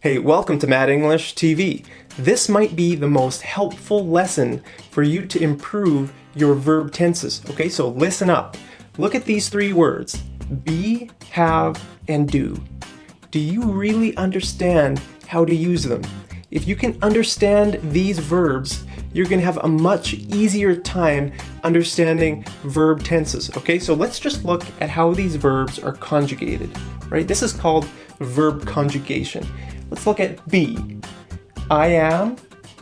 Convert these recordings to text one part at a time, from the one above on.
Hey, welcome to Mad English TV. This might be the most helpful lesson for you to improve your verb tenses. Okay, so listen up. Look at these three words: be, have, and do. Do you really understand how to use them? If you can understand these verbs, you're going to have a much easier time understanding verb tenses. Okay, so let's just look at how these verbs are conjugated, right? This is called verb conjugation. Let's look at be. I am,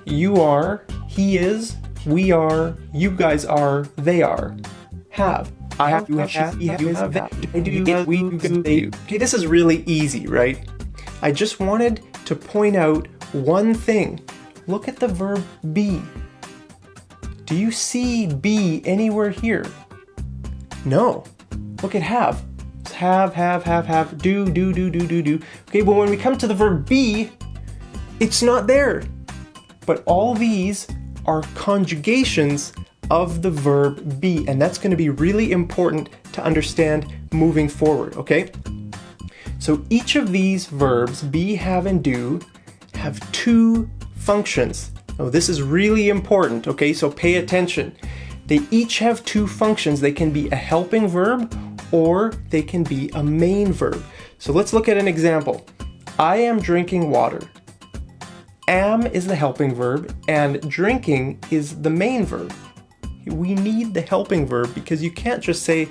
you are, he is, we are, you guys are, they are. Have. I have, you have, he have, you have, that. I do, we do, they do. Okay, this is really easy, right? I just wanted to point out one thing. Look at the verb be. Do you see be anywhere here? No. Look at have. Have, do. Okay, but when we come to the verb be, it's not there. But all these are conjugations of the verb be, and that's going to be really important to understand moving forward, okay? So each of these verbs, be, have, and do, have two functions. Oh, this is really important, okay? So pay attention. They each have two functions. They can be a helping verb or they can be a main verb. So let's look at an example. I am drinking water. Am is the helping verb and drinking is the main verb. We need the helping verb because you can't just say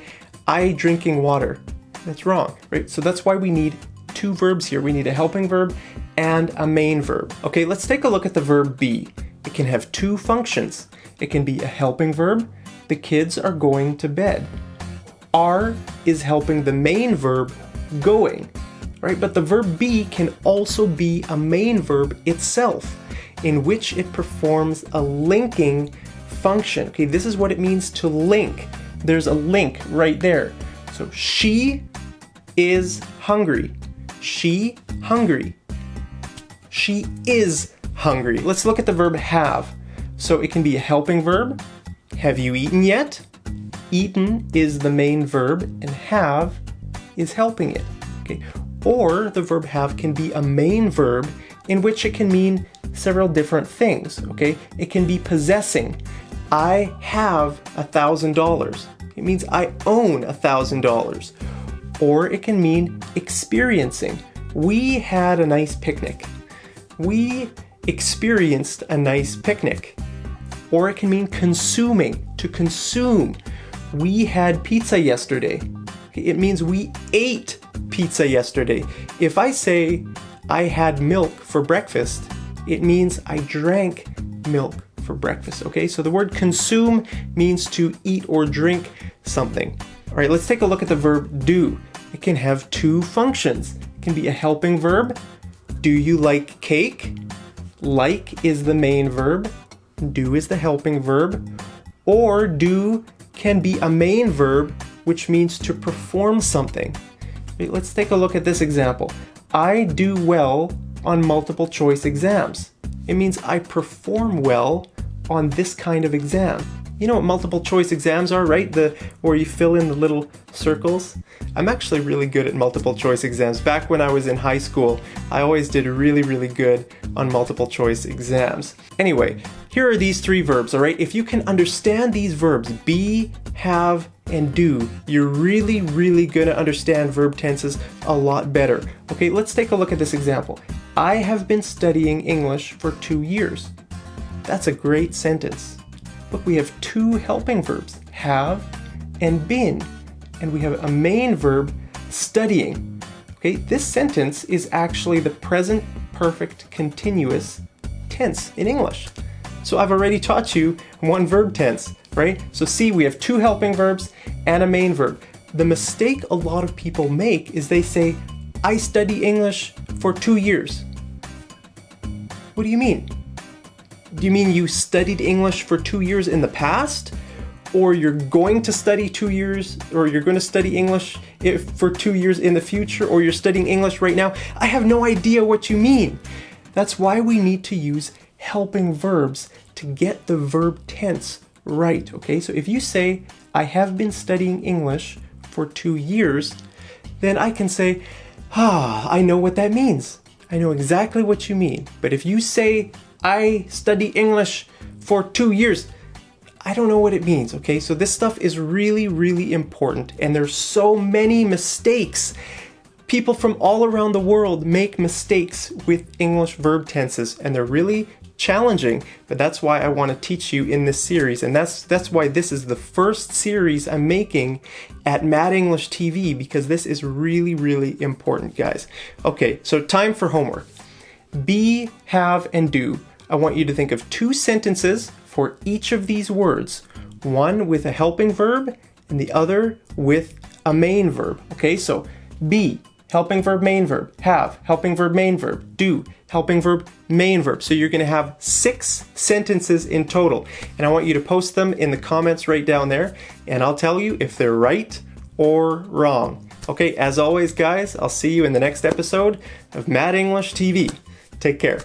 I drinking water. That's wrong, right? So that's why we need two verbs here. We need a helping verb and a main verb. Okay, let's take a look at the verb be. It can have two functions. It can be a helping verb. The kids are going to bed. Are is helping the main verb going, right? But the verb be can also be a main verb itself, in which it performs a linking function. Okay, this is what it means to link. There's a link right there. So she is hungry. She hungry. She is hungry. Let's look at the verb have. So it can be a helping verb. Have you eaten yet? Eaten is the main verb and have is helping it. Okay. Or the verb have can be a main verb in which it can mean several different things. Okay. It can be possessing. I have $1,000. It means I own $1,000. Or it can mean experiencing. We had a nice picnic. We experienced a nice picnic. Or it can mean consuming, to consume. We had pizza yesterday. It means we ate pizza yesterday. If I say I had milk for breakfast, it means I drank milk for breakfast. Okay, so the word consume means to eat or drink something. All right, let's take a look at the verb do. It can have two functions. It can be a helping verb. Do you like cake? Like is the main verb. Do is the helping verb. Or do can be a main verb, which means to perform something. Let's take a look at this example. I do well on multiple choice exams. It means I perform well on this kind of exam. You know what multiple choice exams are, right? Where you fill in the little circles. I'm actually really good at multiple choice exams. Back when I was in high school, I always did really good on multiple choice exams. Anyway, here are these three verbs, all right? If you can understand these verbs, be, have, and do, you're really gonna understand verb tenses a lot better. Okay, let's take a look at this example. I have been studying English for 2 years. That's a great sentence. Look, we have two helping verbs, have and been. And we have a main verb, studying. Okay, this sentence is actually the present perfect continuous tense in English. So I've already taught you one verb tense, right? So see, we have two helping verbs and a main verb. The mistake a lot of people make is they say, I study English for 2 years. What do you mean? Do you mean you studied English for 2 years in the past? Or you're going to study 2 years, or you're going to study English for 2 years in the future, or you're studying English right now? I have no idea what you mean. That's why we need to use helping verbs to get the verb tense right, okay? So if you say, I have been studying English for 2 years, then I can say, I know what that means. I know exactly what you mean. But if you say, I study English for 2 years, I don't know what it means, okay? So this stuff is really, really important, and there's so many mistakes. People from all around the world make mistakes with English verb tenses, and they're really challenging, but that's why I want to teach you in this series, and that's why this is the first series I'm making at Mad English TV, because this is really, really important, guys. Okay, so time for homework. Be, have, and do. I want you to think of 2 sentences for each of these words, one with a helping verb and the other with a main verb. Okay, so be, helping verb, main verb. Have, helping verb, main verb. Do, helping verb, main verb. So you're going to have 6 sentences in total, and I want you to post them in the comments right down there, and I'll tell you if they're right or wrong. Okay, as always, guys, I'll see you in the next episode of Mad English TV. Take care.